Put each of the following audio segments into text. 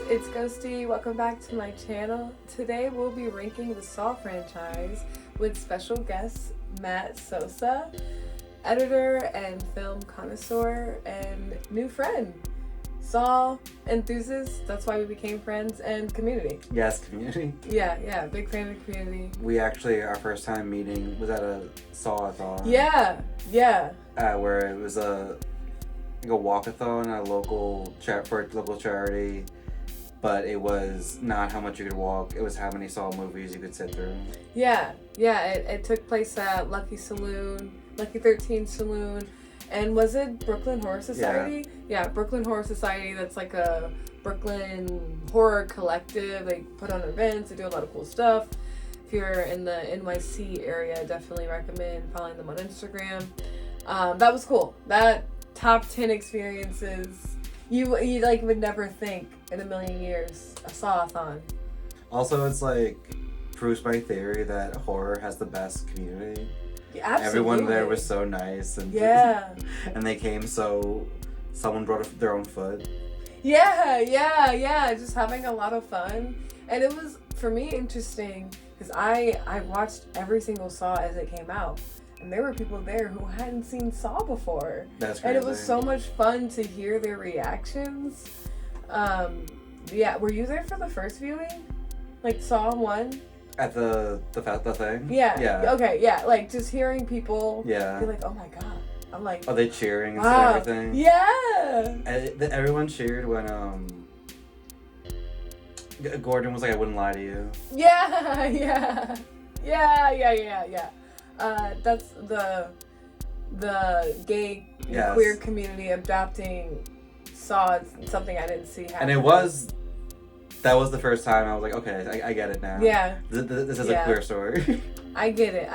it's Ghosdee. Welcome back to my channel. Today we'll be ranking the Saw franchise with special guest Matt Sosa, editor and film connoisseur and new friend. Saw enthusiast, that's why we became friends, and community. Yes, community. Yeah, big fan of community. We actually, our first time meeting was at a Saw-a-thon. Yeah. Where it was a walk-a-thon at a local charity, but it was not how much you could walk, it was how many Saw movies you could sit through. Yeah, it took place at Lucky 13 Saloon. And was it Brooklyn Horror Society? Yeah, Brooklyn Horror Society. That's like a Brooklyn horror collective. They put on events. They do a lot of cool stuff. If you're in the NYC area, I definitely recommend following them on Instagram. That was cool. That top 10 experiences you like would never think in a million years. A Saw-a-thon. Also, it's like proves my theory that horror has the best community. Absolutely. Everyone there was so nice and and they came someone brought their own food. Yeah, just having a lot of fun. And it was, for me, interesting because I watched every single Saw as it came out, and there were people there who hadn't seen Saw before. That's crazy. And it was so much fun to hear their reactions. Were you there for the first viewing, like Saw 1? At the thing? Yeah. Okay, yeah. Like, just hearing people be like, oh my god. I'm like... Are they cheering and wow. everything? Yeah! Everyone cheered when, Gordon was like, I wouldn't lie to you. Yeah. That's the gay queer community adopting Saw. Something I didn't see happen. And that was the first time I was like, okay, I get it now. Yeah. This is a queer story. I get it.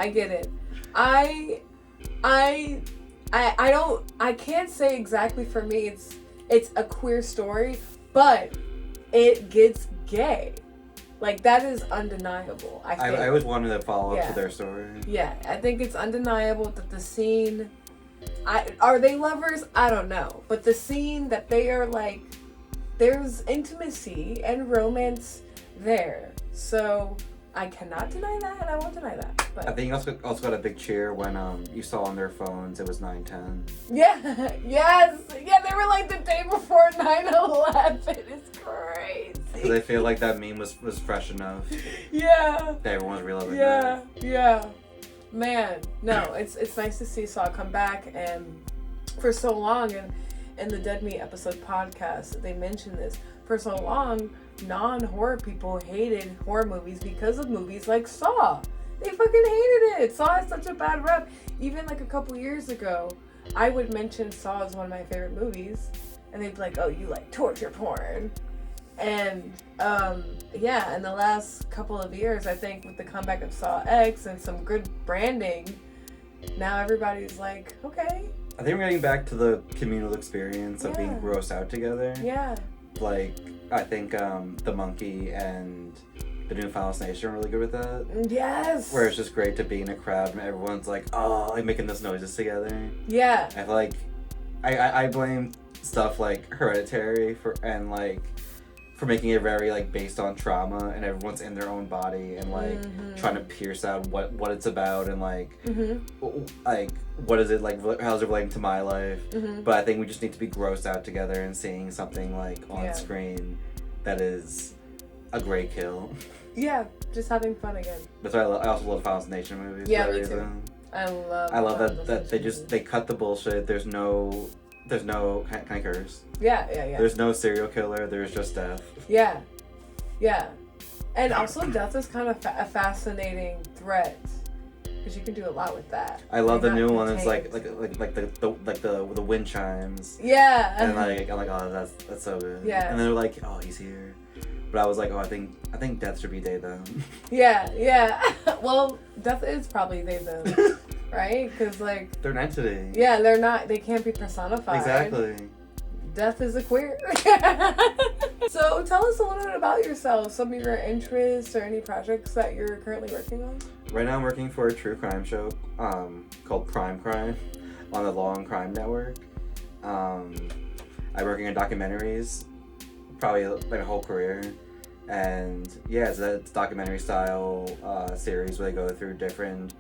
I can't say exactly for me it's a queer story, but it gets gay. Like, that is undeniable, I think. I always wanted to follow up to their story. Yeah, I think it's undeniable that the scene... are they lovers? I don't know. But the scene that they are like... There's intimacy and romance there. So I cannot deny that, and I won't deny that. But I think you also got a big cheer when you saw on their phones it was 9/10. Yeah, yes. Yeah, they were like the day before 9/11. It's crazy. Because I feel like that meme was fresh enough. Yeah. That everyone's reliving that. Yeah. Man, no, it's nice to see Saw come back, and for so long, and in the Dead Meat episode podcast, they mentioned this. For so long, non-horror people hated horror movies because of movies like Saw. They fucking hated it. Saw has such a bad rep. Even like a couple years ago, I would mention Saw as one of my favorite movies, and they'd be like, oh, you like torture porn. And in the last couple of years, I think with the comeback of Saw X and some good branding, now everybody's like, okay. I think we're getting back to the communal experience of being grossed out together. Yeah. Like, I think The Monkey and the new Final Nation are really good with that. Yes. Where it's just great to be in a crowd and everyone's like, oh, like making those noises together. Yeah. I feel like I blame stuff like Hereditary for making it very like based on trauma, and everyone's in their own body and like trying to pierce out what it's about and like what is it like, how's it relating to my life. But I think we just need to be grossed out together and seeing something like on screen that is a great kill. Yeah, just having fun again. That's why I also love Final Nation movies. Yeah, me too. I love that they cut the bullshit. There's no can I curse? Yeah. There's no serial killer. There's just death. Yeah. And also, death is kind of a fascinating threat because you can do a lot with that. I love the new one. It's like the wind chimes. Yeah. And like I'm like, oh, that's so good. Yeah. And then they're like, oh, he's here. But I was like, oh, I think death should be they them. Yeah. Well, death is probably they them. Right? Because, like... They're an entity. Yeah, they're not... They can't be personified. Exactly. Death is a queer. So, tell us a little bit about yourself. Some of your interests or any projects that you're currently working on. Right now I'm working for a true crime show called Prime Crime on the Law and Crime Network. I'm working on documentaries probably like a whole career. And yeah, it's a documentary style series where they go through different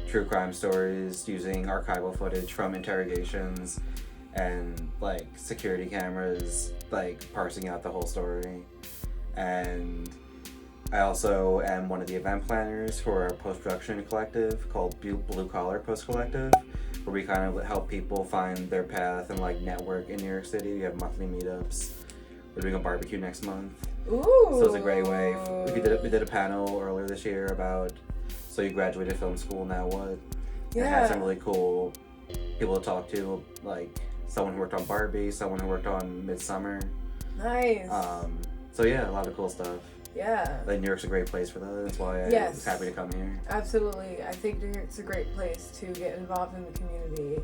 true crime stories using archival footage from interrogations and like security cameras, like parsing out the whole story. And I also am one of the event planners for a post-production collective called Blue Collar Post Collective, where we kind of help people find their path and like network in New York City. We have monthly meetups. We're doing a barbecue next month. Ooh. So it's a great way. We did a panel earlier this year about, so you graduated film school, now what? Yeah. And had some really cool people to talk to, like someone who worked on Barbie, someone who worked on Midsummer. Nice. So yeah, a lot of cool stuff. Yeah. Like New York's a great place for that. That's why I was happy to come here. Absolutely. I think New York's a great place to get involved in the community.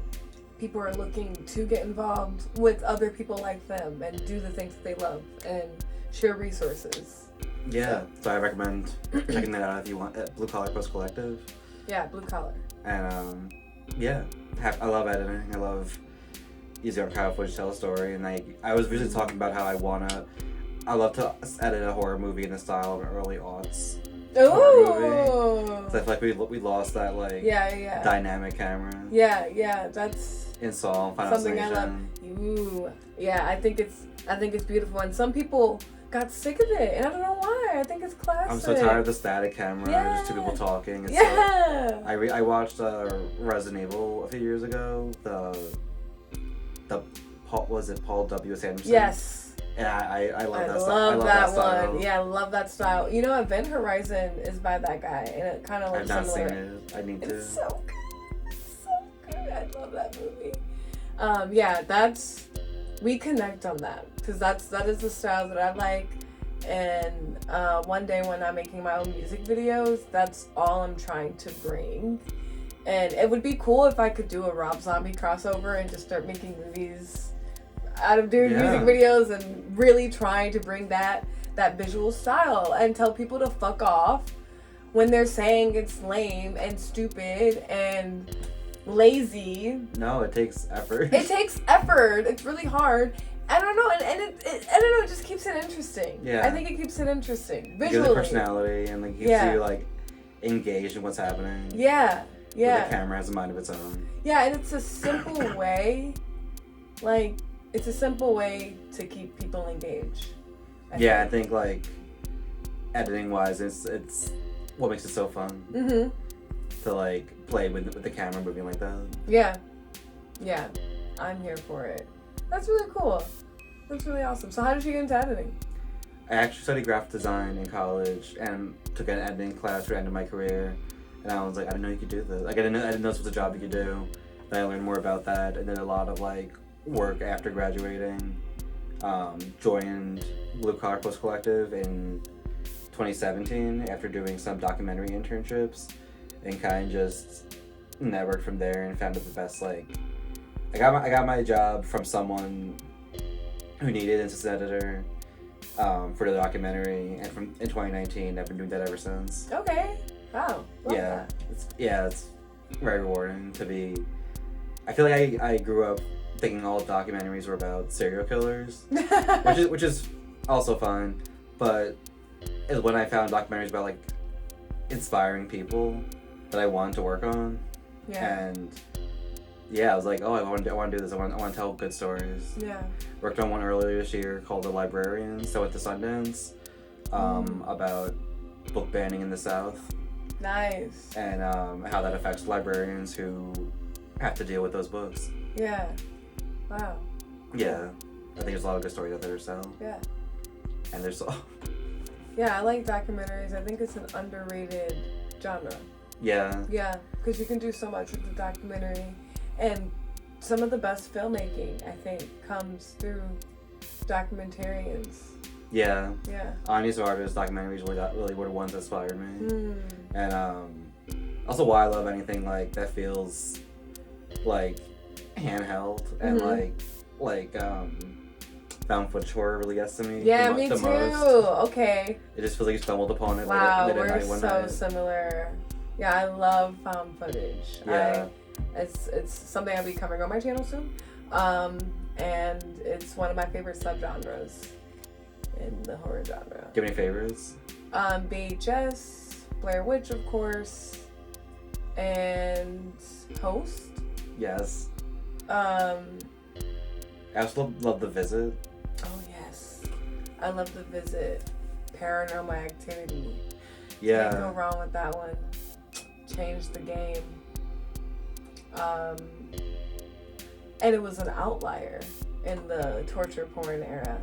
People are looking to get involved with other people like them and do the things that they love and share resources. Yeah, so I recommend checking that out if you want, at Blue Collar Post Collective. Yeah, Blue Collar. And yeah, I love editing. I love using archival footage to tell a story. And I was really talking about how I love to edit a horror movie in the style of an early aughts horror movie. So I feel like we lost that like dynamic camera. Yeah, that's in Saw, Final something I love. Ooh, yeah, I think it's beautiful, and some people got sick of it, and I don't know why. I think it's classic. I'm so tired of the static camera, just two people talking. It's like, I watched Resident Evil a few years ago. The Paul W.S. Anderson? Yes. And I love that style. I love that one. Yeah, I love that style. You know, Event Horizon is by that guy, and it kind of looks similar. I've not seen it. I need to. It's so good. It's so good. I love that movie. We connect on that because that is the style that I like. And one day when I'm making my own music videos, that's all I'm trying to bring. And it would be cool if I could do a Rob Zombie crossover and just start making movies out of doing music videos and really trying to bring that visual style and tell people to fuck off when they're saying it's lame and stupid and lazy. No, it takes effort. It takes effort. It's really hard. I don't know, and it I don't know, it just keeps it interesting. Yeah. I think it keeps it interesting. Visually. It gives it personality and like keeps you like engaged in what's happening. Yeah. The camera has a mind of its own. Yeah, and it's a simple way, like, it's a simple way to keep people engaged. I think like editing wise, it's what makes it so fun. Mm-hmm. To like play with the camera moving like that. Yeah, I'm here for it. That's really cool. That's really awesome. So how did you get into editing? I actually studied graphic design in college and took an editing class for the end of my career. And I was like, I didn't know you could do this. Like I didn't know this was a job you could do. Then I learned more about that and did a lot of like work after graduating. Joined Blue Collar Post Collective in 2017 after doing some documentary internships, and kind of just networked from there and found it the best. Like I got my job from someone who needed an assistant editor for the documentary, and in 2019 I've been doing that ever since. Okay. Wow. Love that. It's very rewarding to be. I feel like I grew up thinking all documentaries were about serial killers, which is also fun, but when I found documentaries about like inspiring people that I wanted to work on, and I was like, oh, I want to do this. I want to tell good stories. Yeah. Worked on one earlier this year called The Librarians. So at the Sundance, about book banning in the South. Nice. And how that affects librarians who have to deal with those books. Yeah. Wow. Yeah. I think there's a lot of good stories out there to sell. Yeah. And there's Yeah, I like documentaries. I think it's an underrated genre. Yeah. Yeah, because you can do so much with the documentary. And some of the best filmmaking, I think, comes through documentarians. Yeah. Yeah. Anya Zarda's documentaries were the ones that inspired me. And also why I love anything like that feels like handheld and like found footage horror really gets to me. Yeah, me too. Most. Okay. It just feels like you stumbled upon it. Wow, late we're at night one so night. similar. Yeah, I love found footage. Yeah. It's something I'll be covering on my channel soon. And it's one of my favorite subgenres. in the horror genre. Do you have any favorites? VHS, Blair Witch, of course, and Host. Yes. I also love The Visit. Oh yes, I love The Visit. Paranormal Activity. Yeah. Can't go wrong with that one. Changed the game. And it was an outlier in the torture porn era.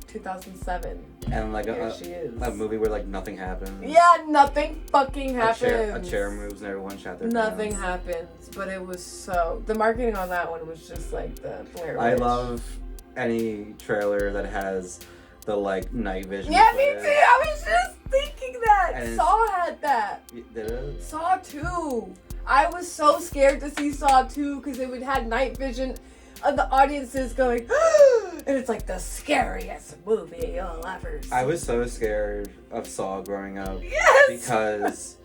2007. And like Here she is. a movie where like nothing happens. Yeah, nothing fucking happens. A chair moves and everyone shot their Nothing pants. happens, but it was so. The marketing on that one was just like the Blair Witch. I love any trailer that has the like night vision. Yeah, footage. me too. I was just thinking that. And Saw had that. Did it? Saw 2. I was so scared to see Saw 2 because it would had night vision of the audiences going, and it's like the scariest movie you'll ever see. I was so scared of Saw growing up. Yes! Because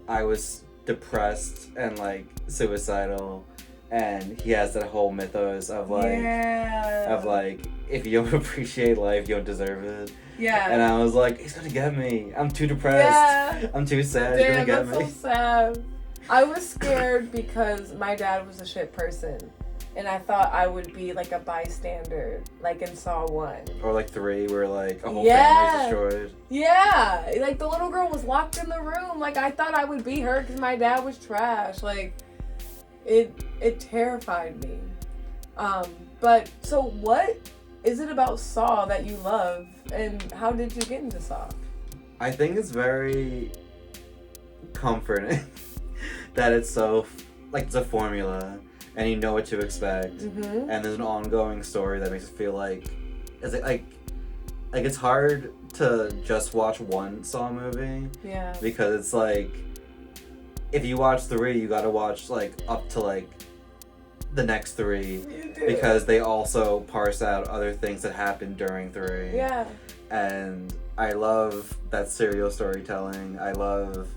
I was depressed and like suicidal, and he has that whole mythos of like, if you don't appreciate life, you don't deserve it. Yeah. And I was like, he's gonna get me. I'm too depressed. Yeah. I'm too sad. Damn, He's gonna get me. that's so sad. I was scared because my dad was a shit person. And I thought I would be like a bystander, like in Saw 1. Or like 3, where like a whole Yeah. family's destroyed. Yeah, like the little girl was locked in the room. Like I thought I would be her because my dad was trash. Like it terrified me. But so what is it about Saw that you love, and how did you get into Saw? I think it's very comforting that it's so like it's a formula and you know what to expect, Mm-hmm. and there's an ongoing story that makes it feel like it's hard to just watch one Saw movie. Yeah. Because it's like, if you watch 3, you gotta watch like up to like the next 3, You do. because they also parse out other things that happened during 3. Yeah. And I love that serial storytelling. I love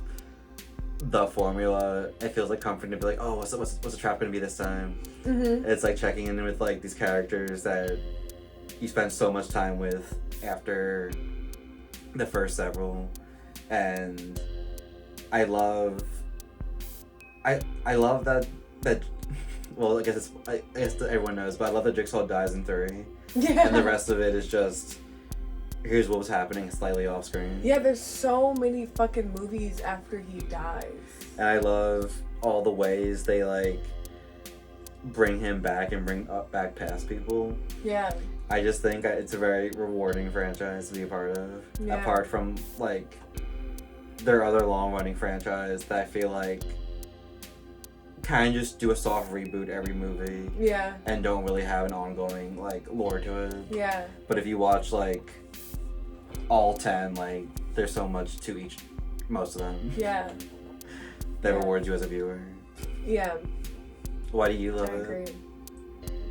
the formula. It feels like comforting to be like, oh, what's the trap gonna be this time? Mm-hmm. It's like checking in with like these characters that you spend so much time with after the first several, and I love that well, I guess that everyone knows, but I love that Jigsaw dies in 3, Yeah. and the rest of it is just here's what was happening slightly off screen. Yeah, there's so many fucking movies after he dies. And I love all the ways they like bring him back and bring up back past people. Yeah. I just think it's a very rewarding franchise to be a part of. Yeah. Apart from like their other long running franchise that I feel like kind of just do a soft reboot every movie Yeah. and don't really have an ongoing like lore to it. Yeah. But if you watch like all 10, like there's so much to each, most of them. Yeah. That Yeah. rewards you as a viewer. Yeah. Why do you love I it? agree.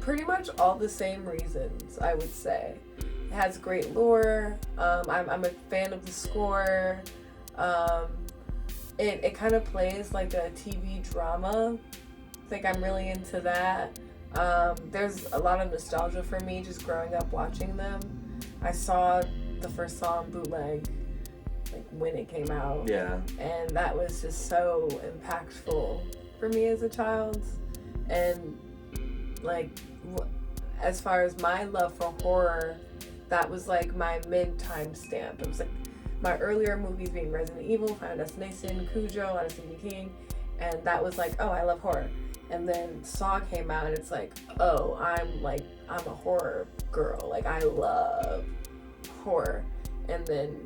Pretty much all the same reasons, I would say. It has great lore. I'm a fan of the score. It kind of plays like a TV drama. I think I'm really into that. There's a lot of nostalgia for me just growing up watching them. I saw the first Saw on bootleg, like when it came out. Yeah. And that was just so impactful for me as a child. And like as far as my love for horror, that was like my mid-time stamp. It was like my earlier movies being Resident Evil, Final Destination, Cujo, Out of Stephen King, and that was like, oh, I love horror. And then Saw came out and it's like, oh, I'm a horror girl. Like I love horror. And then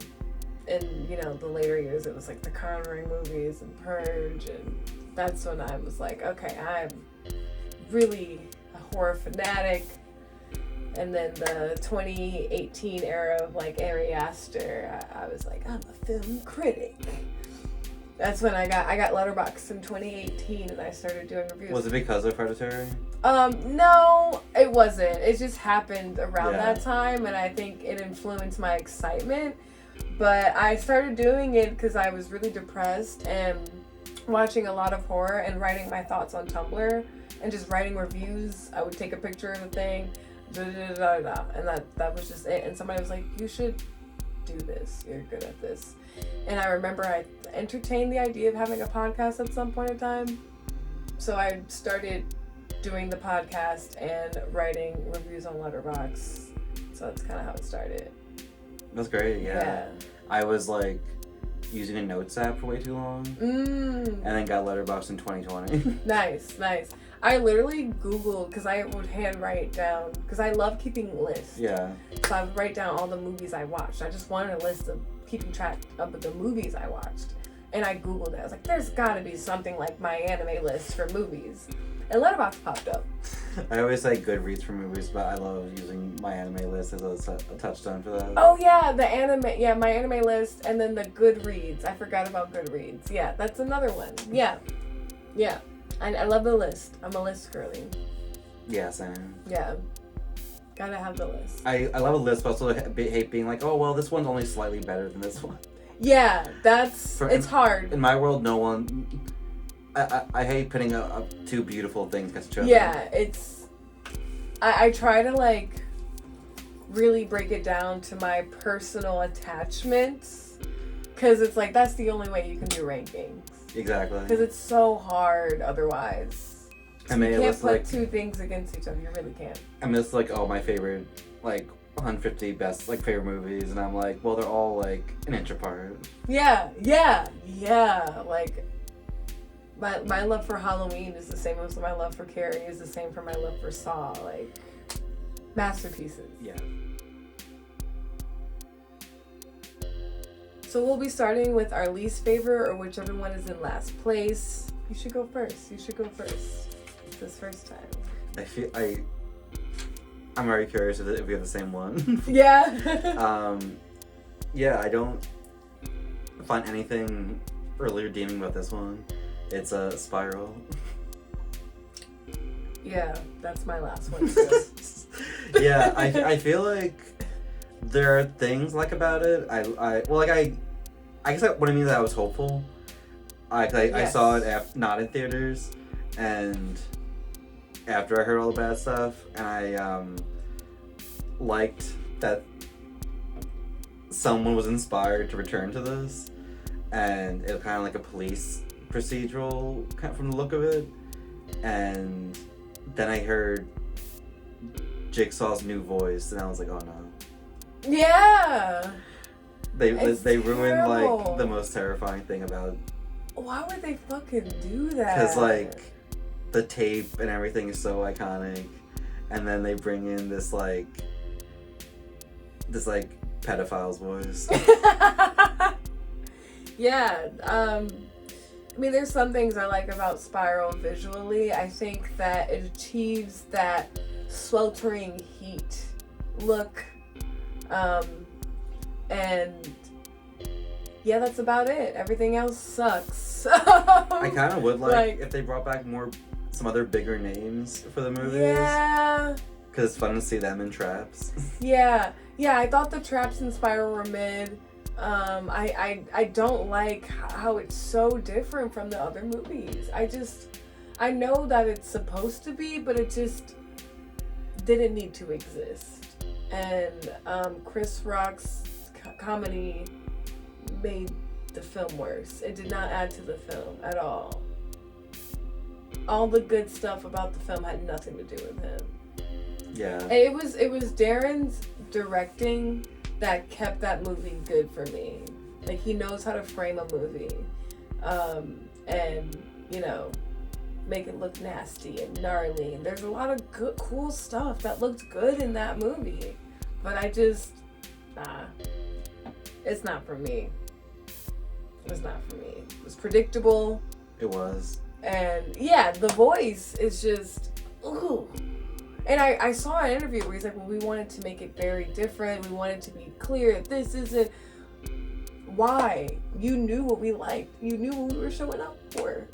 in, you know, the later years it was like the Conjuring movies and Purge, and that's when I was like, okay, I'm really a horror fanatic. And then the 2018 era of like Ari Aster, I was like, I'm a film critic. That's when I got Letterboxd in 2018 and I started doing reviews. Was it because of Hereditary? No, it wasn't. It just happened around Yeah. that time, and I think it influenced my excitement. But I started doing it because I was really depressed and watching a lot of horror and writing my thoughts on Tumblr and just writing reviews. I would take a picture of a thing. da da da da, and that was just it. And somebody was like, you should do this. You're good at this. And I remember I entertained the idea of having a podcast at some point in time. So I started doing the podcast and writing reviews on Letterboxd. So that's kind of how it started. That's great, yeah. I was like using a notes app for way too long. And then got Letterboxd in 2020. Nice. I literally Googled, because I would handwrite down, because I love keeping lists. Yeah. So I would write down all the movies I watched. I just wanted a list of keeping track of the movies I watched. And I Googled it. I was like, there's gotta be something like my anime list for movies. And Letterboxd popped up. I always say Goodreads for movies, but I love using my anime list as a touchstone for that. Oh yeah, my anime list, and then the Goodreads. I forgot about Goodreads. Yeah, that's another one. Yeah. I love the list. I'm a list girly. Yeah, same. Yeah. Gotta have the list. I love a list, but also hate being like, oh, well, this one's only slightly better than this one. Yeah, it's hard. In my world, no one... I hate putting up two beautiful things against each other. Yeah, I try to, like, really break it down to my personal attachments. Because it's like, that's the only way you can do rankings. Exactly. Because it's so hard otherwise. You can't put two things against each other. You really can't. I mean, it's like, oh, my favorite, like, 150 best, like, favorite movies. And I'm like, well, they're all, like, an inch apart. Yeah. Like, my love for Halloween is the same as my love for Carrie is the same for my love for Saw. Like, masterpieces. Yeah. So we'll be starting with our least favorite, or whichever one is in last place. You should go first. This first time. I'm very curious if we have the same one. Yeah. Yeah, I don't find anything really redeeming about this one. It's a Spiral. Yeah, that's my last one too. Yeah, I feel like there are things like about it. I guess what I mean is I was hopeful. I saw it not in theaters, and after I heard all the bad stuff, and I liked that someone was inspired to return to this, and it was kind of like a police procedural kind of from the look of it. And then I heard Jigsaw's new voice, and I was like, oh no. Yeah. They ruined terrible. like the most terrifying thing about. Why would they fucking do that? Because like the tape and everything is so iconic, and then they bring in this pedophile's voice. Yeah. I mean, there's some things I like about Spiral visually. I think that it achieves that sweltering heat look. And yeah, that's about it. Everything else sucks. I kind of would like if they brought back some other bigger names for the movies. Yeah. Because it's fun to see them in traps. Yeah, I thought the traps in Spiral were mid. I don't like how it's so different from the other movies. I know that it's supposed to be, but it just didn't need to exist. And Chris Rock's comedy made the film worse. It did not add to the film at all. All the good stuff about the film had nothing to do with him. Yeah. It was Darren's directing that kept that movie good for me. Like, he knows how to frame a movie. And, make it look nasty and gnarly. And there's a lot of good, cool stuff that looked good in that movie. But it's not for me. It's not for me. It was predictable. It was. And yeah, the voice is just, ooh. And I saw an interview where he's like, well, we wanted to make it very different. We wanted to be clear that this isn't. Why? You knew what we liked. You knew what we were showing up for.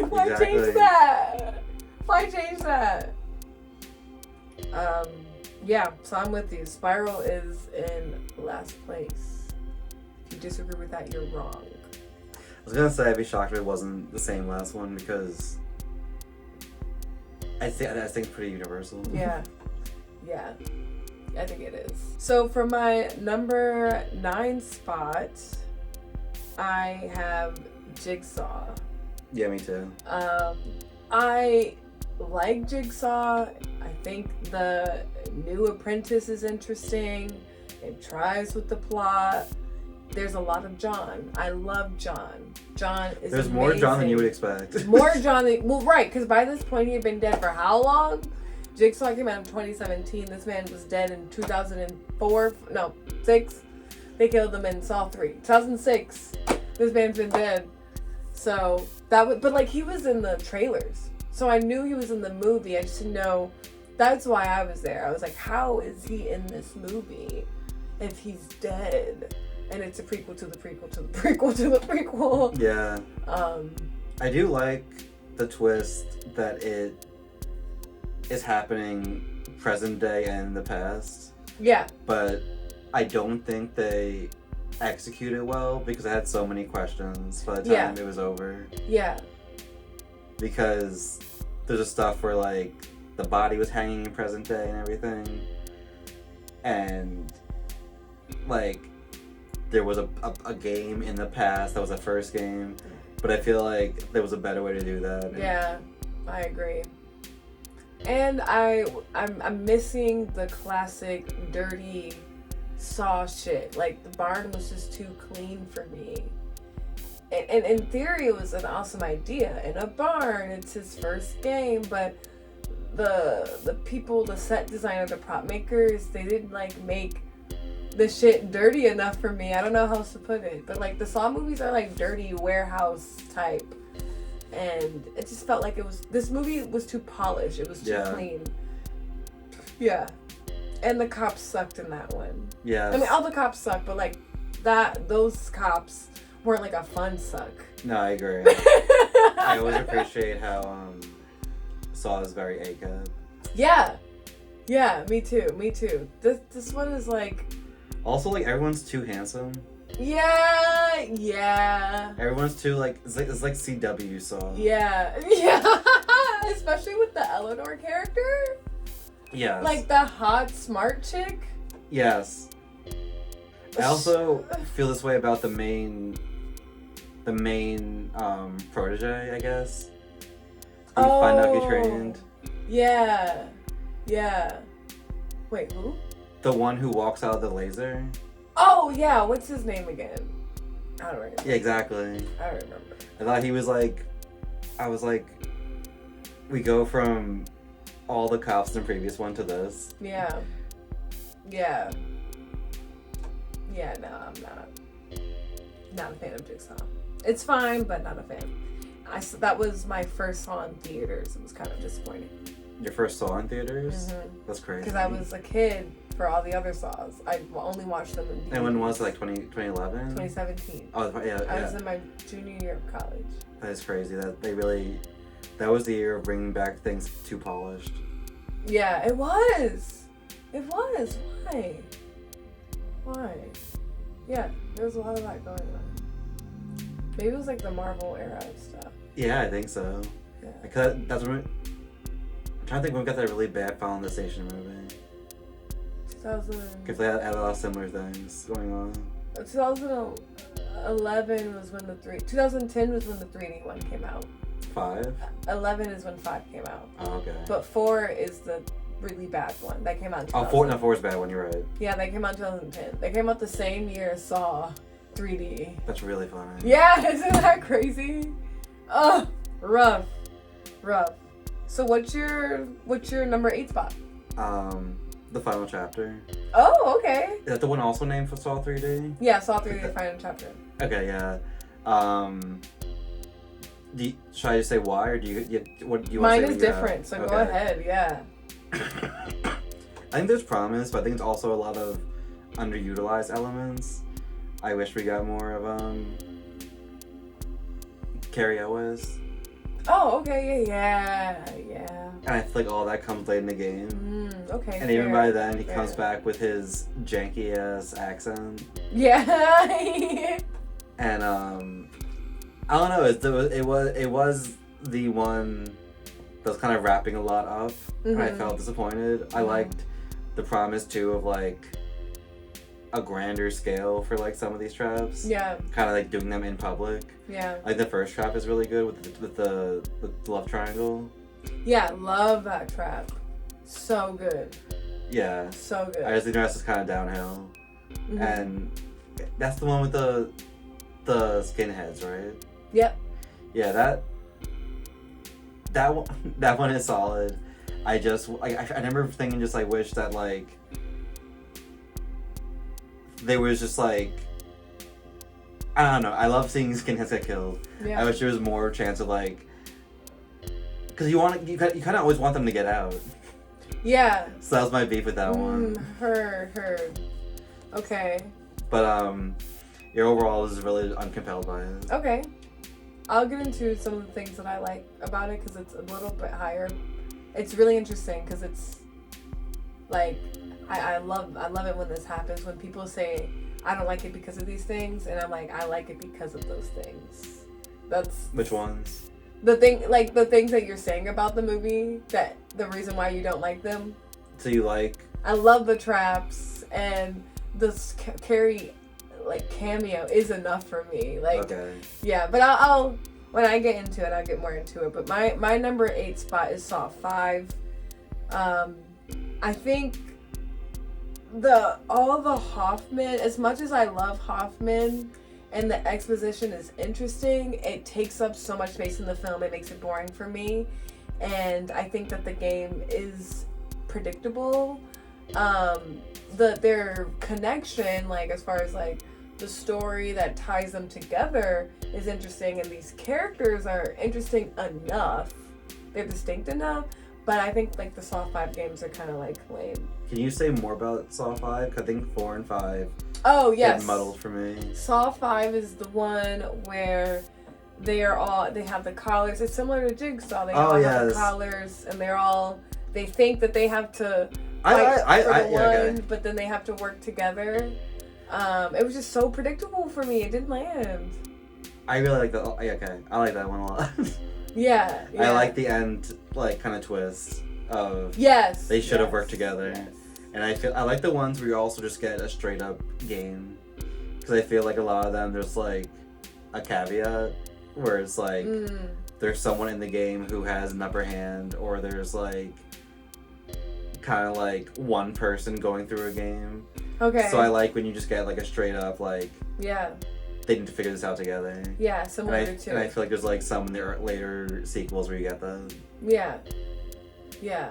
Why change that? Yeah, so I'm with you. Spiral is in last place. If you disagree with that, you're wrong. I was gonna say I'd be shocked if it wasn't the same last one, because I think it's pretty universal. Yeah. Yeah. I think it is. So for my number 9 spot, I have Jigsaw. Yeah, me too. I like Jigsaw. I think the new apprentice is interesting. It tries with the plot. There's a lot of John. I love John. John is There's amazing. more John than you would expect. More John than... Well, right, because by this point he had been dead for how long? Jigsaw came out in 2017. This man was dead in 2004. No, 6. They killed him in Saw 3. 2006. This man's been dead. So, that would... But, like, he was in the trailers. So I knew he was in the movie. I just didn't know... That's why I was there. I was like, how is he in this movie if he's dead? And it's a prequel to the prequel to the prequel to the prequel. Yeah. I do like the twist that it is happening present day and in the past. Yeah. But I don't think they execute it well because I had so many questions by the time it was over. Yeah. Because there's just stuff where, like, the body was hanging in present day and everything. And, like, there was a game in the past that was the first game, but I feel like there was a better way to do that. Yeah, I agree. And I'm missing the classic dirty Saw shit. Like, the barn was just too clean for me. And in theory, it was an awesome idea. In a barn, it's his first game, but the people, the set designer, the prop makers, they didn't, like, make the shit dirty enough for me. I don't know how else to put it, but, like, the Saw movies are like dirty warehouse type, and it just felt like this movie was too polished. It was too clean. Yeah, and the cops sucked in that one. Yeah, I mean, all the cops suck, but, like, those cops weren't like a fun suck. No, I agree. I always appreciate how Saw is very ACAB. Yeah, me too. This one is like... Also, like, everyone's too handsome. Yeah. Everyone's too, like, it's like CW Saw. Yeah. Especially with the Eleanor character. Yes. Like, the hot, smart chick. Yes. I also feel this way about the main protege, I guess. You find out he trained. Yeah. Wait, who? The one who walks out of the laser. Oh, yeah. What's his name again? I don't remember. Yeah, exactly. I don't remember. I thought he was like... I was like... We go from all the cops in the previous one to this. Yeah, no, I'm not a fan of Jigsaw. It's fine, but not a fan. That was my first Saw in theaters. It was kind of disappointing. Your first Saw in theaters? Mm-hmm. That's crazy. Because I was a kid for all the other Saws. I only watched them in DVDs. And when was it, like 2011? 2017. Oh, yeah. I was in my junior year of college. That is crazy. That was the year of bringing back things too polished. Yeah, it was. Why? Yeah, there was a lot of that going on. Maybe it was like the Marvel era of stuff. Yeah, I think so. Yeah. Because that's when I'm trying to think when we got that really bad Final in the Station movie. Because they had a lot of similar things going on. 2011 was when 2010 was when the 3D one came out. 5? 11 is when 5 came out. Oh, okay. But 4 is the really bad one. That came out in 2010. Oh, 4 is bad one, you're right. Yeah, that came out in 2010. They came out the same year as Saw 3D. That's really funny. Yeah, isn't that crazy? Oh, rough. So what's your number 8 spot? The final chapter. Oh, okay. Is that the one also named for Saw 3D? Yeah, Saw 3D, the final chapter. Okay, yeah. Should I just say why, or do you want to say? Mine is different, so go ahead. Yeah. I think there's promise, but I think it's also a lot of underutilized elements. I wish we got more of Carrie Elwes. Oh, okay, yeah. And I feel like all that comes late in the game. Okay. And even by then, he comes back with his janky ass accent. Yeah. And I don't know. It was the one that was kind of wrapping a lot up, and I felt disappointed. I liked the promise too of like a grander scale for like some of these traps. Yeah. Kind of like doing them in public. Yeah. Like the first trap is really good with the love triangle. Yeah, love that trap. So good. Yeah. So good. I just think the rest is kind of downhill. Mm-hmm. And that's the one with the skinheads, right? Yep. Yeah, that one is solid. I remember thinking just like wish that like there was just like I don't know. I love seeing skinheads get killed. Yeah. I wish there was more chance of like because you kind of always want them to get out. Yeah. So that was my beef with that one. Heard. Okay. But your overall is really uncompelled by it. Okay. I'll get into some of the things that I like about it because it's a little bit higher. It's really interesting because it's like I love it when this happens, when people say I don't like it because of these things, and I'm like I like it because of those things. That's which ones? The things that you're saying about the movie, that the reason why you don't like them. So you like? I love the traps, and this Carrie cameo is enough for me. Okay. Yeah, but I'll when I get into it, I'll get more into it. But my number 8 spot is Saw 5. I think all the Hoffman, as much as I love Hoffman and the exposition is interesting, it takes up so much space in the film, it makes it boring for me. And I think that the game is predictable. Their connection, like as far as like the story that ties them together is interesting, and these characters are interesting enough. They're distinct enough, but I think like the Saw 5 games are kind of like lame. Can you say more about Saw 5? 'Cause I think 4 and 5 yes, get muddled for me. Saw 5 is the one where they have the collars. It's similar to Jigsaw. They all have the collars, and they think that they have to fight for the one, okay. But then they have to work together. It was just so predictable for me. It didn't land. I really like that. Okay, I like that one a lot. Yeah. I like the end, like kind of twist of they should have worked together, and I like the ones where you also just get a straight up game, because I feel like a lot of them there's like a caveat where it's like there's someone in the game who has an upper hand, or there's like kind of like one person going through a game. Okay. So I like when you just get like a straight up like they need to figure this out together. Yeah, similar to. And I feel like there's like some later sequels where you get that. Yeah. Yeah.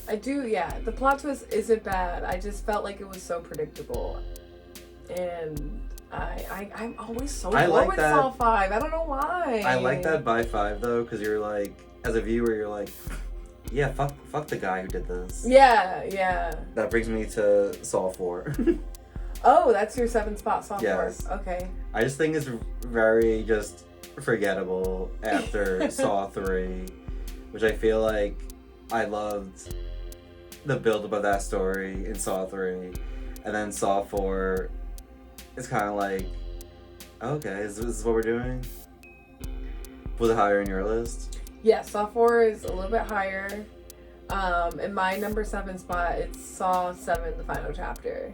I do. Yeah, the plot twist isn't bad. I just felt like it was so predictable, and I'm always so bored with Saw 5. I don't know why. I like that by 5 though, because you're like, as a viewer, you're like, yeah, fuck the guy who did this. Yeah. That brings me to Saw 4. Oh, that's your 7th spot, Saw 4. Okay. I just think it's very just forgettable after Saw 3, which I feel like I loved the build-up of that story in Saw 3, and then Saw 4 is kind of like, okay, is this what we're doing? Was it higher in your list? Yeah, Saw 4 is a little bit higher. In my number 7 spot, it's Saw 7, the final chapter.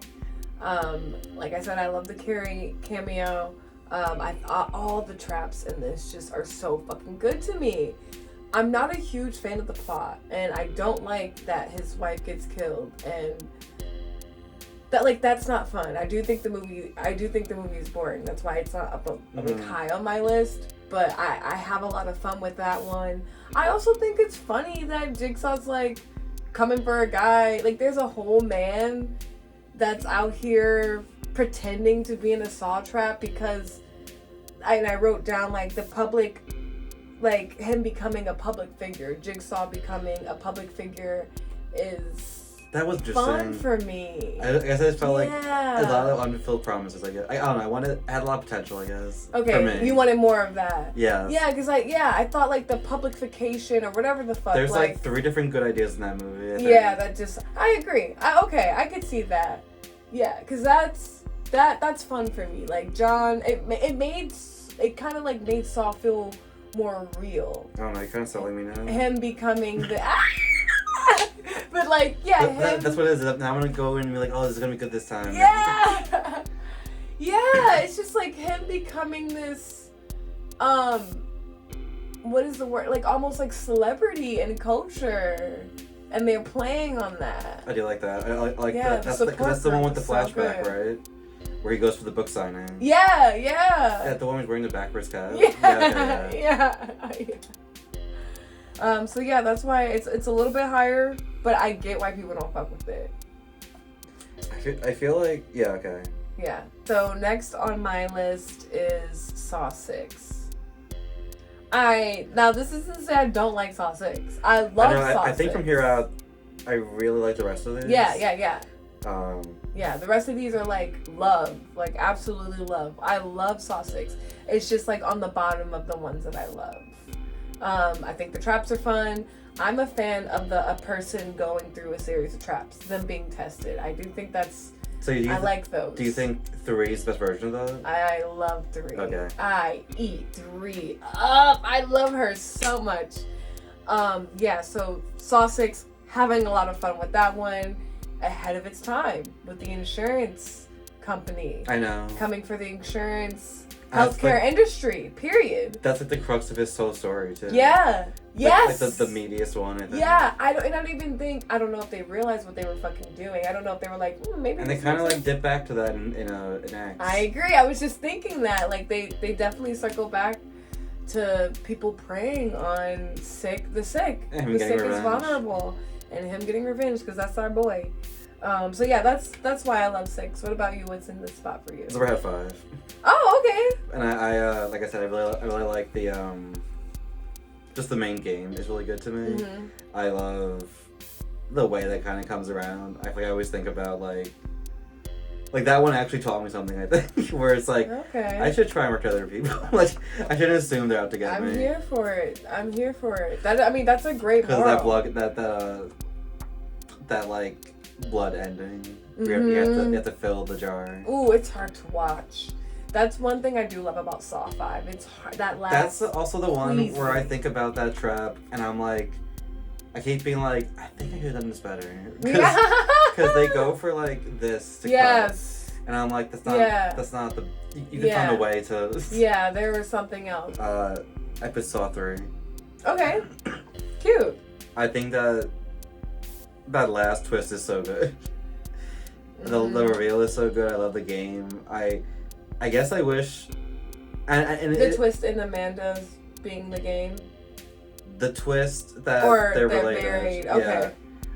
Like I said, I love the Carrie cameo. All the traps in this just are so fucking good to me. I'm not a huge fan of the plot, and I don't like that his wife gets killed, and that's not fun. I do think the movie is boring. That's why it's not up high on my list. But I have a lot of fun with that one. I also think it's funny that Jigsaw's like coming for a guy. Like there's a whole man that's out here pretending to be in a saw trap because I wrote down like the public, like him becoming a public figure, Jigsaw becoming a public figure is that was just fun for me. I guess I just felt like a lot of unfulfilled promises. I guess I don't know. I had a lot of potential. I guess. Okay, for me. You wanted more of that. Yeah. Yeah, because I thought like the publicification or whatever the fuck. There's like 3 different good ideas in that movie. I agree. I could see that. Yeah, because that's fun for me. Like John, it kind of like made Saw feel more real. I don't know. You're kind of selling me now. Him becoming the. But like, yeah, that's what it is. Now I'm gonna go in and be like, oh, this is gonna be good this time. Yeah. Yeah, it's just like him becoming this, what is the word? Like almost like celebrity in culture. And they're playing on that. I do like that. I like yeah, that. That's the one with the flashback, right? Where he goes for the book signing. Yeah. Yeah, the one who's wearing the backwards cap. Yeah. So yeah, that's why it's a little bit higher, but I get why people don't fuck with it. I feel like, yeah, okay. Yeah. So next on my list is Saw 6. Now this isn't to say I don't like Saw 6. I love Saw 6. I think from here out, I really like the rest of these. Yeah. Yeah, the rest of these are like love, like absolutely love. I love Saw 6. It's just like on the bottom of the ones that I love. I think the traps are fun. I'm a fan of a person going through a series of traps, them being tested. I do think that's. So I like those. Do you think 3 is the best version of that? I love 3. Okay. I eat 3 up. I love her so much. Yeah, so Saw 6, having a lot of fun with that one. Ahead of its time with the insurance company. I know. Coming for the insurance healthcare industry, period. That's like the crux of his whole story, too. Yeah. Yes. Like the meatiest one, I think. Yeah, I don't know if they realized what they were fucking doing. I don't know if they were like, maybe. And they kind of like dip back to that in X. I agree. I was just thinking that. Like, they definitely circle back to people preying on the sick. The sick is vulnerable. And him getting revenge, because that's our boy. So yeah, that's why I love 6. What about you? What's in this spot for you? So we're at 5. Oh, okay. And I like I said, I really like the just the main game is really good to me. Mm-hmm. I love the way that kind of comes around. I always think about like that one actually taught me something. I think where it's like, okay, I should try and work with other people. Like I shouldn't assume they're out to get me. I'm here for it. That's a great moral. Because that like blood ending. Mm-hmm. You have to fill the jar. Ooh, it's hard to watch. That's one thing I do love about Saw 5. It's hard. That's also the one where I think about that trap and I'm like, I keep being like, I think I could have done this better. Because they go for like this to cut. And I'm like, that's not the, you can find a way to. Yeah, there was something else. I put Saw 3. Okay. Cute. I think that last twist is so good. The reveal is so good. I love the game. I guess I wish. And the twist in Amanda's being the game. The twist that they're related. Married. Okay. Yeah,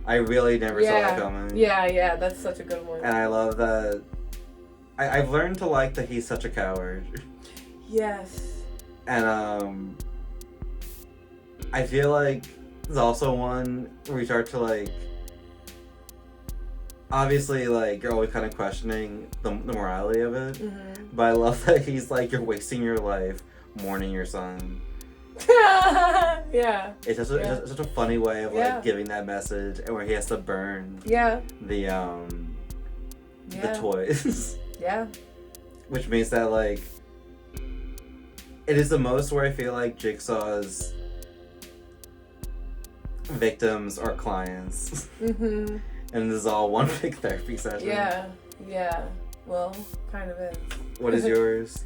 I really never saw that coming. Yeah, that's such a good one. And I love that. I've learned to like that he's such a coward. Yes. And I feel like there's also one where you start to like. Obviously, like, you're always kind of questioning the morality of it. Mm-hmm. But I love that he's like, you're wasting your life mourning your son. Yeah. It's just it's such a funny way of like giving that message, and where he has to burn the toys. Yeah. Which means that like it is the most where I feel like Jigsaw's victims are clients. Mm-hmm. And this is all one big therapy session. Yeah. Well, kind of is. What is yours?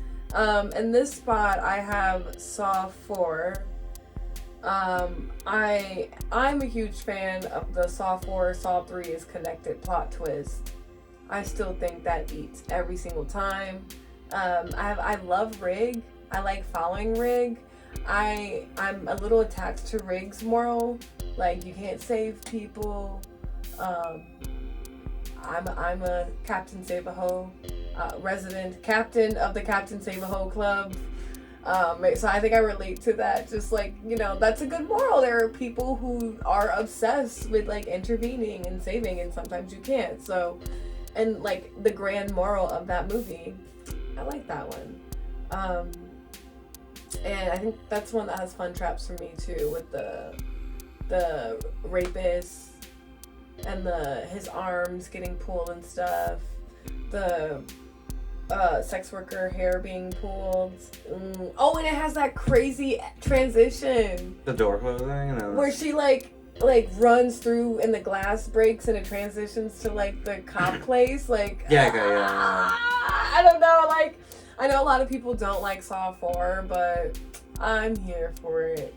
In this spot, I have Saw 4. I'm a huge fan of the Saw 4, Saw 3 is connected plot twist. I still think that eats every single time. I love Rig. I like following Rig. I'm a little attached to Rig's moral. Like, you can't save people. I'm a Captain Save-A-Ho resident, captain of the Captain Save-A-Ho club. So I think I relate to that. Just like, that's a good moral. There are people who are obsessed with like intervening and saving, and sometimes you can't. So, and like the grand moral of that movie, I like that one. And I think that's one that has fun traps for me too, with the rapist. And his arms getting pulled and stuff. The sex worker hair being pulled. Oh, and it has that crazy transition. The door closing? Where she like like runs through and the glass breaks and it transitions to like the cop place. Like I don't know. Like I know a lot of people don't like Saw 4, but I'm here for it.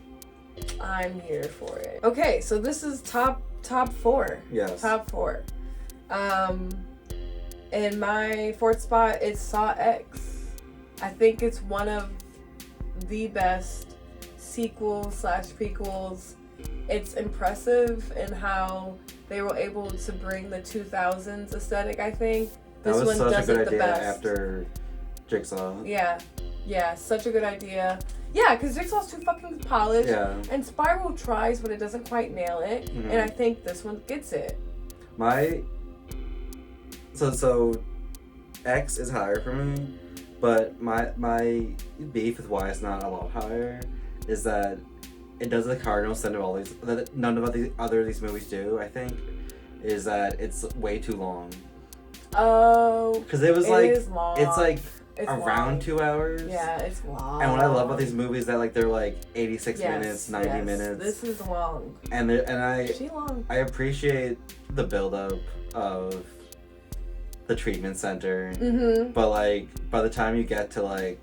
I'm here for it. Okay, so this is top 4. Yes. Top 4. In my 4th spot is Saw X. I think it's one of the best sequels/prequels. It's impressive in how they were able to bring the 2000s aesthetic, I think. That was such a good idea best. after Jigsaw. Yeah, such a good idea. Yeah, because Jigsaw's too fucking polished. Yeah. And Spiral tries, but it doesn't quite nail it. Mm-hmm. And I think this one gets it. So X is higher for me, but my beef with why it's not a lot higher is that it does the cardinal sin of all these that none of these movies do, I think, is that it's way too long. Oh, because it is long. It's around long. 2 hours. Yeah, it's long. And what I love about these movies is that like they're like 86 minutes, 90 minutes. This is long. I appreciate the buildup of the treatment center, but like by the time you get to like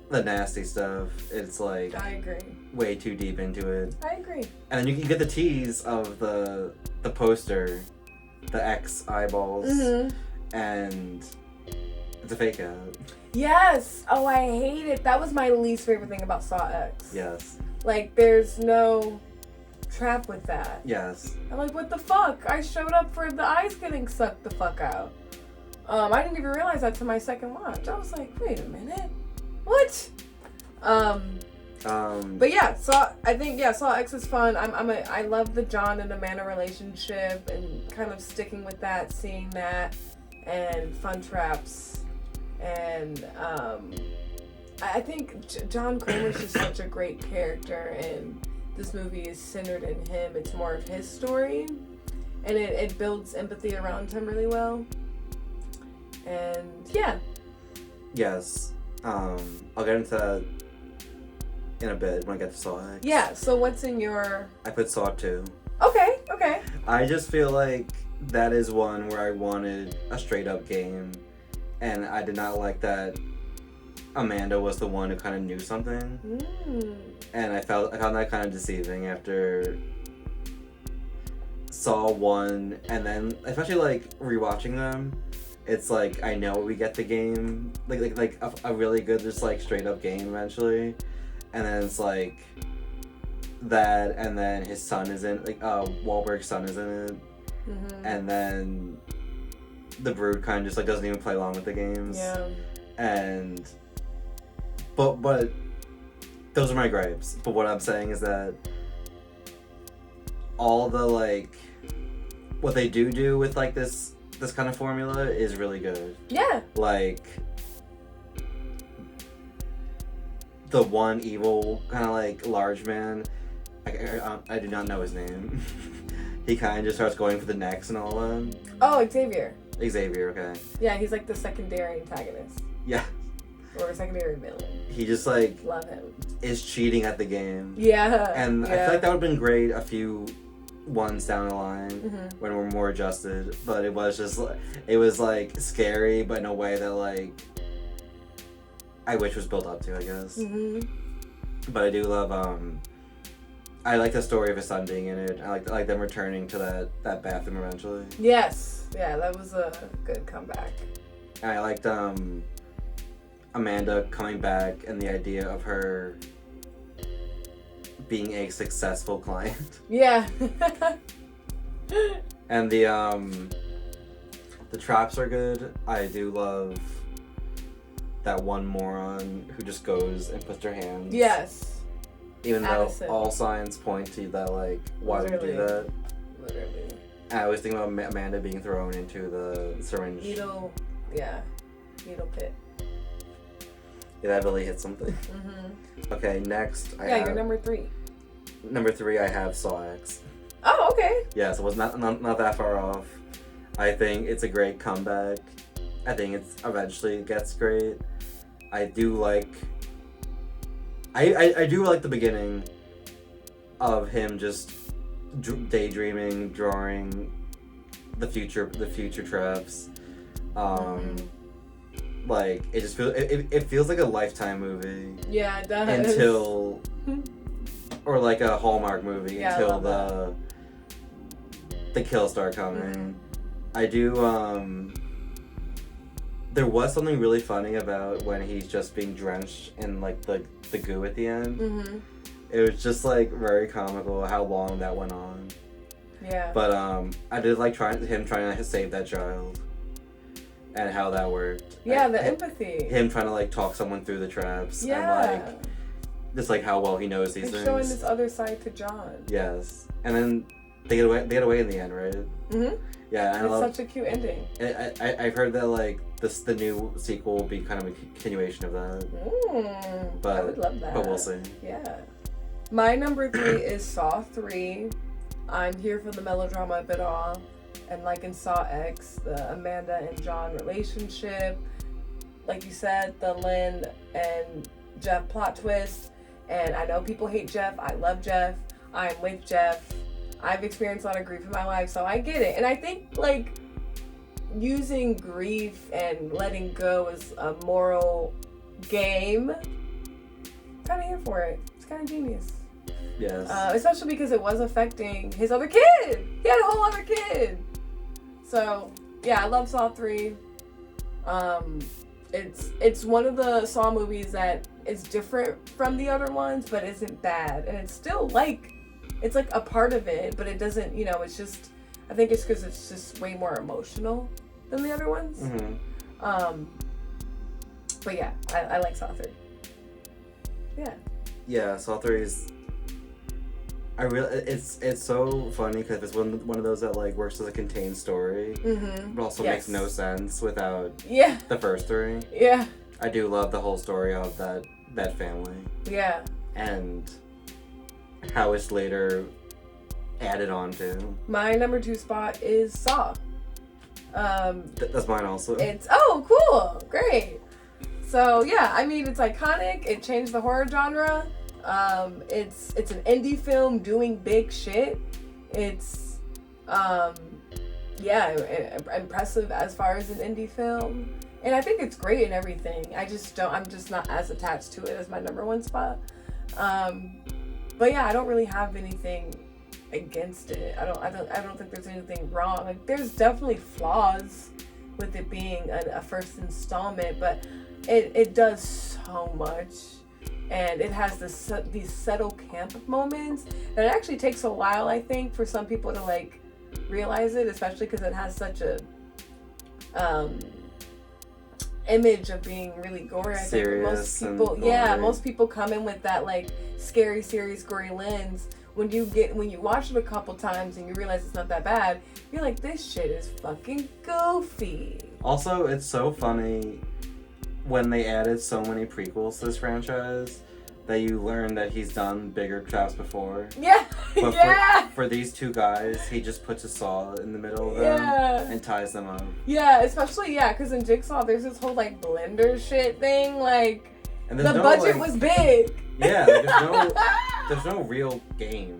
the nasty stuff, it's like I agree. Way too deep into it. I agree. And then you can get the tease of the poster, the X eyeballs, and it's a fake out. Yes. Oh, I hate it. That was my least favorite thing about Saw X. Yes. Like, there's no trap with that. Yes. I'm like, what the fuck? I showed up for the eyes getting sucked the fuck out. I didn't even realize that to my second watch. I was like, wait a minute. What? But yeah, Saw X is fun. I love the John and Amanda relationship and kind of sticking with that, seeing that, and fun traps, and I think John Kramer's just such a great character, and this movie is centered in him. It's more of his story, and it builds empathy around him really well. And yeah. Yes. I'll get into that in a bit when I get to Saw X. Yeah, so what's in your... I put Saw 2. Okay. I just feel like that is one where I wanted a straight up game, and I did not like that Amanda was the one who kind of knew something. And I found that kind of deceiving after Saw 1, and then especially like rewatching them. It's like I know we get the game, like a really good, just like straight up game eventually, and then it's like that, and then his son is in, like Wahlberg's son is in it, and then the Brood kind of just like doesn't even play along with the games. Yeah. And but those are my gripes. But what I'm saying is that all the like what they do with like this kind of formula is really good. Yeah. Like the one evil kind of like large man, I do not know his name. He kind of just starts going for the necks and all that. Oh, Xavier, okay. Yeah, he's like the secondary antagonist. Yeah. Or a secondary villain. He just like love him. Is cheating at the game. Yeah. And I feel like that would have been great a few ones down the line when we're more adjusted, but it was just like scary, but in a way that like I wish was built up to, I guess. But I do love I like the story of his son being in it. I like them returning to that bathroom eventually. Yes. Yeah, that was a good comeback. And I liked Amanda coming back and the idea of her being a successful client. Yeah. And the traps are good. I do love that one moron who just goes and puts her hands. Yes. Even Addison. though all signs point to that, like, why would you do that? Literally. And I always think about Amanda being thrown into the syringe. Needle pit. Yeah, that really hit something. Okay, next I have... you're number 3. Number 3, I have Saw X. Oh, okay. Yeah, so it was not that far off. I think it's a great comeback. I think it eventually gets great. I do like the beginning, of him just daydreaming, drawing the future traps. Like it just feels it feels like a Lifetime movie. Yeah, it does. Until or like a Hallmark movie until the kills start coming. I do there was something really funny about when he's just being drenched in like the goo at the end. It was just like very comical how long that went on. Yeah. But I did like him trying to save that child and how that worked. Yeah, the empathy. Him trying to like talk someone through the traps. Yeah. And like just like how well he knows these things. Showing this other side to John. Yes. And then they get away in the end, right? Yeah, and it's such a cute ending. I've heard that like the new sequel will be kind of a continuation of that. But I would love that. But we'll see. Yeah. My number 3 is Saw 3. I'm here for the melodrama of it all. And like in Saw X, the Amanda and John relationship. Like you said, the Lynn and Jeff plot twist. And I know people hate Jeff. I love Jeff. I'm with Jeff. I've experienced a lot of grief in my life, so I get it. And I think, like, using grief and letting go as a moral game, kind of here for it. It's kind of genius. Yes. Especially because it was affecting his other kid. He had a whole other kid. So, yeah, I love Saw 3. It's one of the Saw movies that is different from the other ones, but isn't bad. And it's still, like... It's like a part of it, but it doesn't, it's just, I think it's because it's just way more emotional than the other ones. But yeah, I like Saw 3. Yeah. Yeah, Saw 3 is, it's so funny because it's one of those that like works as a contained story, but also makes no sense without the first 3. Yeah. I do love the whole story of that family. Yeah. And how it's later added on to. My number 2 spot is Saw. That's mine also. It's cool, great. So yeah, I mean it's iconic. It changed the horror genre. It's an indie film doing big shit. It's impressive as far as an indie film, and I think it's great in everything. I'm just not as attached to it as my number 1 spot. But yeah, I don't really have anything against it. I don't think there's anything wrong. Like there's definitely flaws with it being a first installment, but it does so much, and it has these subtle camp moments that it actually takes a while, I think, for some people to like realize it, especially because it has such a image of being really gory. I think most people come in with that like scary, serious, gory lens. When you watch it a couple times and you realize it's not that bad, you're like, this shit is fucking goofy. Also, it's so funny when they added so many prequels to this franchise that you learn that he's done bigger traps before. Yeah. But for these 2 guys, he just puts a saw in the middle of them and ties them up. Yeah, especially because in Jigsaw there's this whole like blender shit thing, like and the budget was big. Yeah, there's no real game.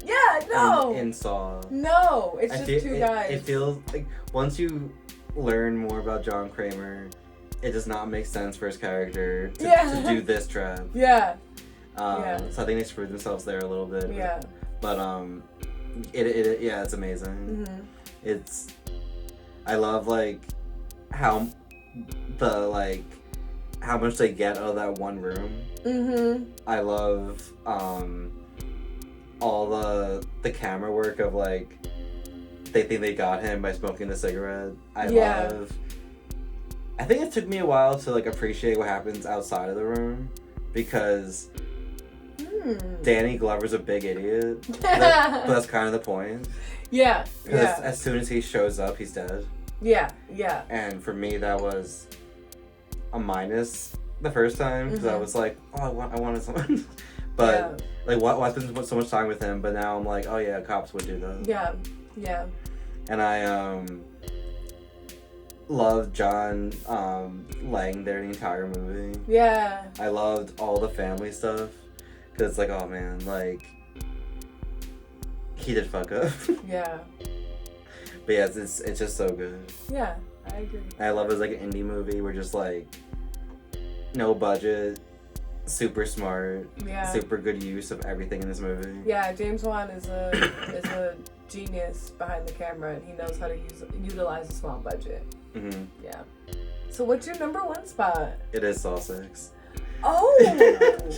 Yeah, no. In Saw. No, it's just 2 guys. It feels like once you learn more about John Kramer, it does not make sense for his character to do this trap. Yeah. So I think they screwed themselves there a little bit. Yeah. But it's amazing. I love like how much they get out of that one room. I love all the camera work of like they think they got him by smoking the cigarette. I think it took me a while to like appreciate what happens outside of the room because Danny Glover's a big idiot. But that's kind of the point. Yeah. Because as soon as he shows up, he's dead. Yeah. And for me, that was a minus the first time because I was like, I wanted someone. But like, why spend so much time with him? But now I'm like, oh yeah, cops would do that. Yeah. And I loved John laying there the entire movie. Yeah. I loved all the family stuff because it's like, oh man, like he did fuck up. Yeah. But yeah, it's just so good. Yeah, I agree. I love it as like an indie movie where just like no budget, super smart, super good use of everything in this movie. Yeah, James Wan is a genius behind the camera, and he knows how to utilize a small budget. Mm-hmm. Yeah. So what's your number 1 spot? It is Saw 6. Oh!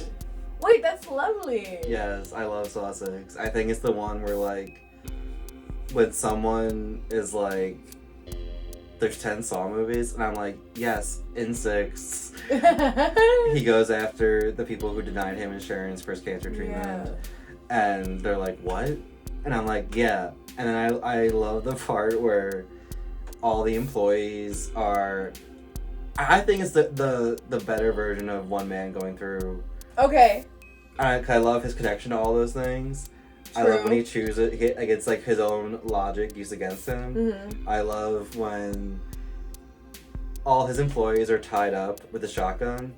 Wait, that's lovely. Yes, I love Saw 6. I think it's the one where, like, when someone is like, there's 10 Saw movies, and I'm like, yes, in 6, he goes after the people who denied him insurance for his cancer treatment. Yeah. And they're like, what? And I'm like, yeah. And then I love the part where all the employees are... I think it's the better version of one man going through. Okay. I love his connection to all those things. True. I love when he chooses it. Like, it's like his own logic used against him. Mm-hmm. I love when all his employees are tied up with a shotgun.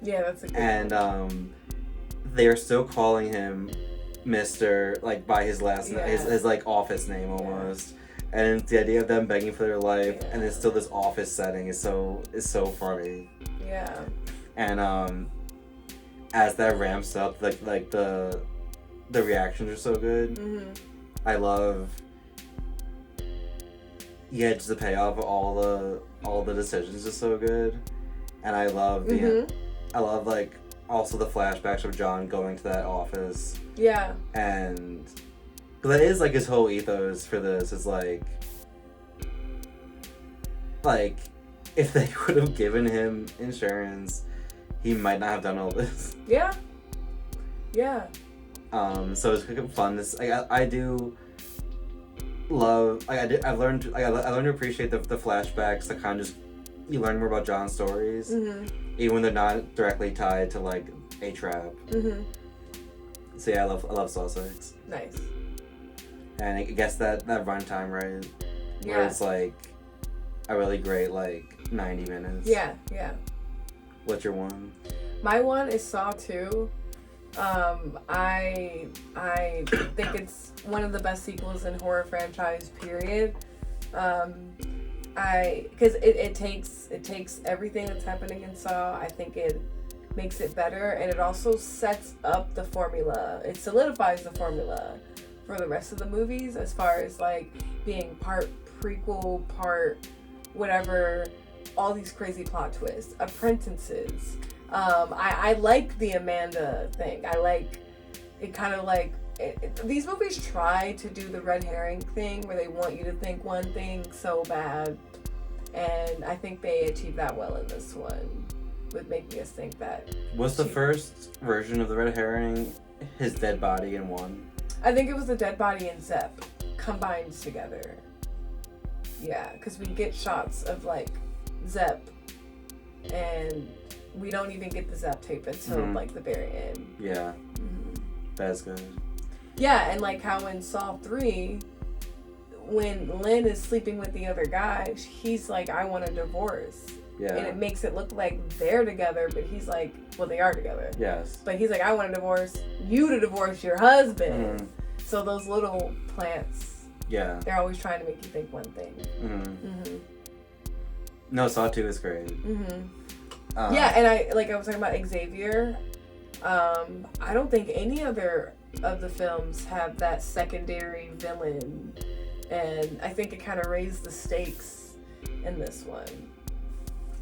Yeah, that's a good one. They are still calling him Mr. like by his last name, his like office name almost. And the idea of them begging for their life, and it's still this office setting is so funny. Yeah. And as that ramps up, like the reactions are so good. Mm-hmm. I love. Yeah, just the payoff of all the decisions is so good, and I love I love like also the flashbacks of John going to that office. Yeah. And. But that is, like, his whole ethos for this is, like, if they would have given him insurance, he might not have done all this. Yeah. Yeah. So it's kind of fun. This, I do love, I learned to appreciate the flashbacks that kind of just, you learn more about John's stories, even when they're not directly tied to, like, a trap. Mm-hmm. So yeah, I love Saw 6. Nice. And I guess that runtime, right? Where it's like a really great, like, 90 minutes. Yeah. What's your one? My one is Saw 2. I think it's one of the best sequels in horror franchise, period. Because it takes everything that's happening in Saw. I think it makes it better, and it also sets up the formula. It solidifies the formula for the rest of the movies, as far as like being part prequel, part whatever, all these crazy plot twists, apprentices. I like the Amanda thing. I like it, kind of like these movies try to do the red herring thing where they want you to think one thing so bad, and I think they achieve that well in this one with making us think that. Was the first version of the red herring his dead body in one? I think it was the dead body and Zepp combined together. Yeah, because we get shots of like Zepp, and we don't even get the Zepp tape until like the very end. Yeah, that's good. Yeah, and like how in Saw 3, when Lynn is sleeping with the other guy, he's like, I want a divorce. Yeah. And it makes it look like they're together, but he's like, well, they are together. Yes. But he's like, I want to divorce you to divorce your husband. So those little plants, they're always trying to make you think one thing. No, Saw 2 is great. Yeah, and I was talking about Xavier. I don't think any other of the films have that secondary villain, and I think it kind of raised the stakes in this one.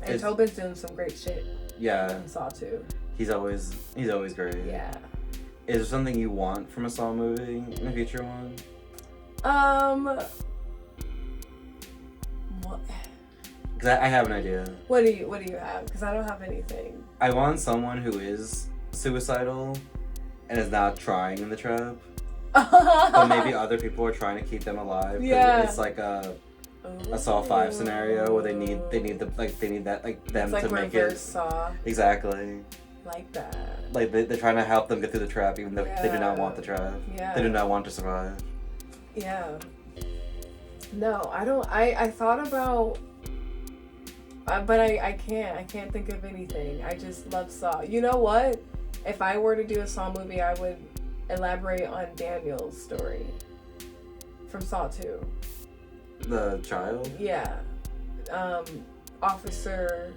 And Tobin's doing some great shit. Yeah. In Saw 2. He's always great. Yeah. Is there something you want from a Saw movie in a future one? What? Because I have an idea. What do you have? Because I don't have anything. I want someone who is suicidal and is not trying in the trap. But maybe other people are trying to keep them alive. Yeah. It's like a Saw 5 scenario where they need that them it's to like make it. Saw. Exactly. Like that. Like they're trying to help them get through the trap, even though they do not want the trap. Yeah. They do not want to survive. Yeah. No, I don't. I thought about, but I can't think of anything. I just love Saw. You know what? If I were to do a Saw movie, I would elaborate on Daniel's story. from Saw 2. The child? Yeah. Officer...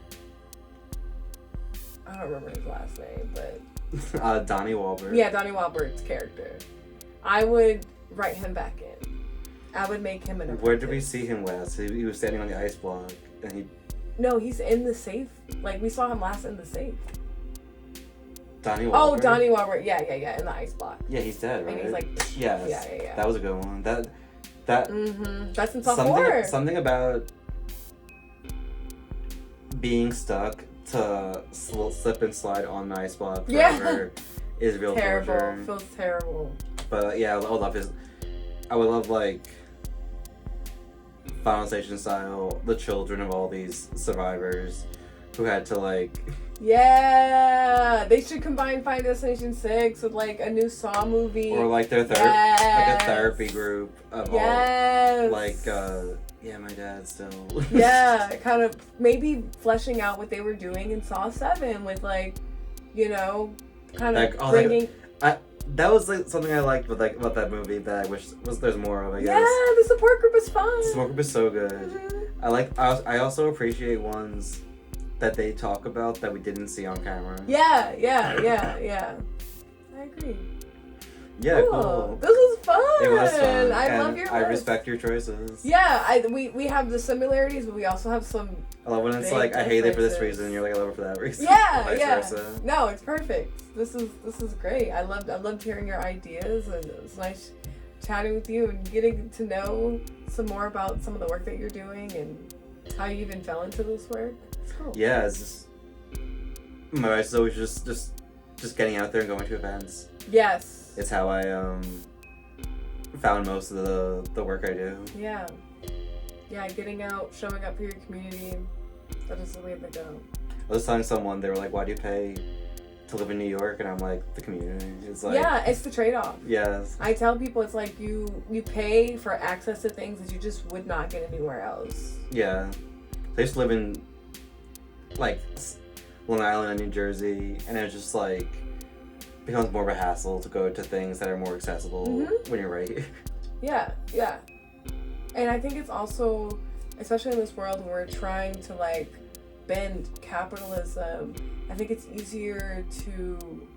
I don't remember his last name, but... Donnie Wahlberg. Yeah, Donnie Wahlberg's character. I would write him back in. I would make him an apprentice. Where did we see him last? He was standing on the ice block, and he... No, he's in the safe. Like, we saw him last in the safe. Donnie Wahlberg? Oh, Donnie Wahlberg. Yeah, in the ice block. Yeah, he's dead, right? And he's like... Yes. Yeah. That was a good one. That Mm-hmm. That's in Saw 4. Something about being stuck to slip and slide on the ice block forever is real torture. Feels terrible. But yeah, I would love like Final Station style, the children of all these survivors who had to like... Yeah, they should combine Final Destination 6 with like a new Saw movie. Or like their like a therapy group of all, like yeah, my dad still. Yeah, kind of maybe fleshing out what they were doing in Saw 7 with like, you know, kind of like, bringing. That was like something I liked about that movie that I wish there's more of. I guess. Yeah, the support group is fun. The support group is so good. Mm-hmm. I also appreciate ones that they talk about that we didn't see on camera. Yeah. I agree. Yeah, cool. This was fun. It was fun. I love your list. I respect your choices. Yeah, we have the similarities, but we also have some. I love when it's like I hate it for this reason, and you're like I love it for that reason. Yeah, Vice versa. No, it's perfect. This is great. I loved hearing your ideas, and it was nice chatting with you and getting to know some more about some of the work that you're doing and how you even fell into this work. It's cool. Yeah, it's just my advice is always just getting out there and going to events. Yes. It's how I found most of the work I do. Yeah, getting out, showing up for your community, that is the way to go. I was telling someone, they were like, why do you pay to live in New York? And I'm like, the community. It's like, yeah, it's the trade-off. Yes. I tell people it's like you pay for access to things that you just would not get anywhere else. Yeah. I used to live in like Long Island, New Jersey, and it was just like becomes more of a hassle to go to things that are more accessible when you're right here. Yeah. And I think it's also, especially in this world where we're trying to like bend capitalism, I think it's easier to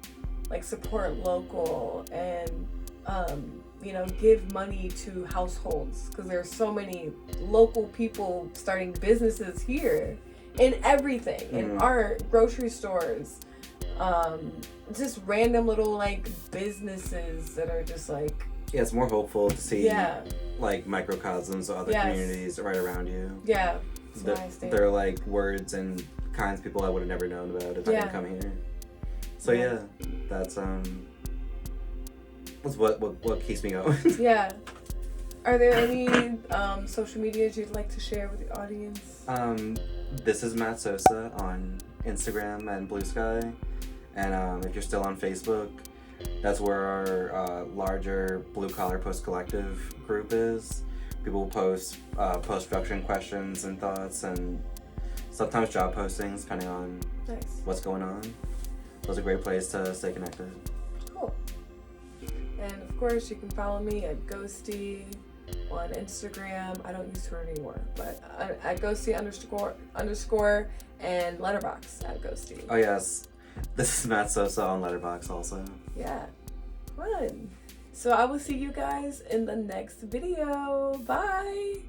like support local and give money to households because there's so many local people starting businesses here in everything, in art, grocery stores, just random little like businesses that are just like, yeah, it's more hopeful to see like microcosms of other communities right around you. Yeah, they're like words and kinds of people I would have never known about if I didn't come here. So that's what keeps me going. Yeah. Are there any social medias you'd like to share with the audience? This is Matt Sosa on Instagram and Blue Sky. And if you're still on Facebook, that's where our larger Blue Collar Post Collective group is. People post post-production questions and thoughts and sometimes job postings depending on what's going on. So it's a great place to stay connected. Cool. And of course, you can follow me at Ghosdee on Instagram. I don't use Twitter anymore, but at Ghosdee _ and Letterboxd at Ghosdee. Oh yes, this is Matt Sosa on Letterboxd also. Yeah, fun. So I will see you guys in the next video. Bye.